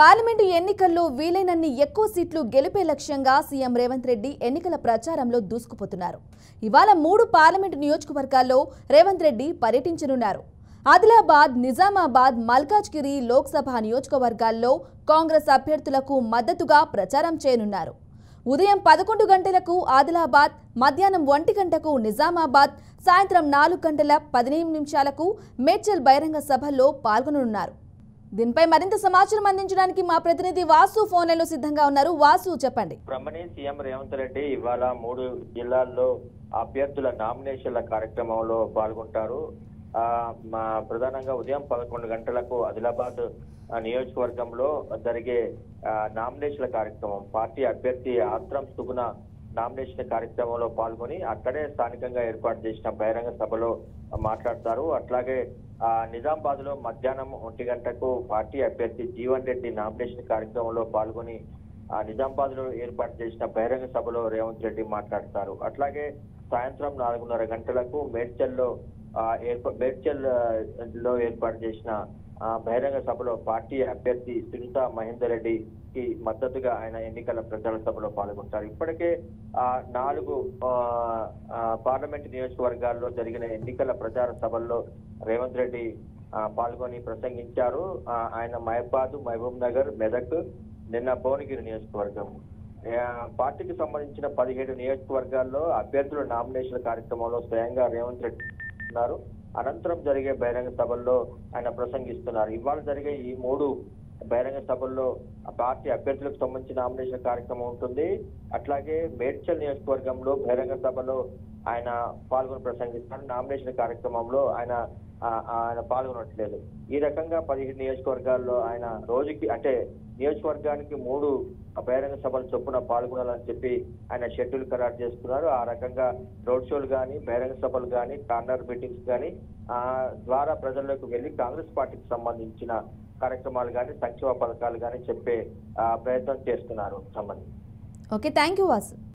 Parliament ఎన్నికల్లో వీలైనన్ని ఎక్కువ సీట్లు గెలిపే లక్ష్యంగా సీఎం రేవంత్ రెడ్డి ఎన్నికల ప్రచారంలో దూసుకుపోతున్నారు. ఇవాళ 3 పార్లమెంటు నియోజకవర్గాల్లో రేవంత్ రెడ్డి పర్యటించనున్నారు. ఆదిలాబాద్, నిజామాబాద్, మల్కాజ్గిరి లోక్సభ నియోజకవర్గాల్లో కాంగ్రెస్ అభ్యర్థులకు మద్దతుగా ప్రచారం చేయనున్నారు. ఉదయం 11 గంటలకు ఆదిలాబాద్, మధ్యాహ్నం 1 గంటకు నిజామాబాద్, సాయంత్రం 4 గంటల 15 నిమిషాలకు మేడ్చల్ బహిరంగ సభల్లో పాల్గొననున్నారు. దీనిపై మరింత సమాచారం అందించడానికి మా ప్రతినిధి వాసు ఫోన్ లైన్లో సిద్ధంగా ఉన్నారు. వాసు, చెప్పండి. బ్రహ్మణి సీఎం రేవంత్ రెడ్డి ఇవాళ 3 జిల్లాల్లో అభ్యర్థుల నామినేషన్ల కార్యక్రమంలో పాల్గొంటారు. ప్రధానంగా ఉదయం 11 గంటలకు ఆదిలాబాద్ నియోజకవర్గంలో జరిగే నామినేషన్ల కార్యక్రమం, పార్టీ అభ్యర్థి ఆత్రం సుగుణ నామినేషన్ కార్యక్రమంలో పాల్గొని అక్కడే స్థానికంగా ఏర్పాటు చేసిన బహిరంగ సభలో మాట్లాడతారు. అట్లాగే నిజామాబాద్ లో మధ్యాహ్నం 1 గంటకు పార్టీ అభ్యర్థి జీవన్ రెడ్డి నామినేషన్ కార్యక్రమంలో పాల్గొని నిజామాబాద్ లో ఏర్పాటు చేసిన బహిరంగ సభలో రేవంత్ రెడ్డి మాట్లాడతారు. అట్లాగే సాయంత్రం 4:30 గంటలకు మేడ్చల్ లో ఏర్పాటు చేసిన బహిరంగ సభలో పార్టీ అభ్యర్థి సునీతా మహేందర్ రెడ్డికి మద్దతుగా ఆయన ఎన్నికల ప్రచార సభలో పాల్గొంటారు. ఇప్పటికే 4 పార్లమెంట్ నియోజకవర్గాల్లో జరిగిన ఎన్నికల ప్రచార సభల్లో రేవంత్ రెడ్డి పాల్గొని ప్రసంగించారు. ఆయన మహబాద్, మహబూబ్ నగర్, మెదక్, నిన్న భువనగిరి నియోజకవర్గం, పార్టీకి సంబంధించిన 17 నియోజకవర్గాల్లో అభ్యర్థుల నామినేషన్ కార్యక్రమంలో స్వయంగా రేవంత్ రెడ్డి ఉన్నారు. అనంతరం జరిగే బహిరంగ సభల్లో ఆయన ప్రసంగిస్తున్నారు. ఇవాళ జరిగే ఈ 3 బహిరంగ సభల్లో పార్టీ అభ్యర్థులకు సంబంధించిన నామినేషన్ కార్యక్రమం ఉంటుంది. అట్లాగే మేడ్చల్ నియోజకవర్గంలో బహిరంగ సభలో ఆయన పాల్గొని ప్రసంగిస్తారు. నామినేషన్ కార్యక్రమంలో ఆయన పాల్గొనట్లేదు. ఈ రకంగా 17 నియోజకవర్గాల్లో ఆయన రోజుకి నియోజకవర్గానికి 3 బహిరంగ సభలు చొప్పున పాల్గొనాలని చెప్పి ఆయన షెడ్యూల్ ఖరారు చేసుకున్నారు. ఆ రకంగా రోడ్ షోలు కానీ, బహిరంగ సభలు కానీ, కార్నర్ మీటింగ్స్ కానీ ద్వారా ప్రజల్లోకి వెళ్లి కాంగ్రెస్ పార్టీకి సంబంధించిన కార్యక్రమాలు కానీ, సంక్షేమ పథకాలు కానీ చెప్పే ప్రయత్నం చేస్తున్నారు. సంబంధించి ఓకే, థ్యాంక్ యూ వాసు.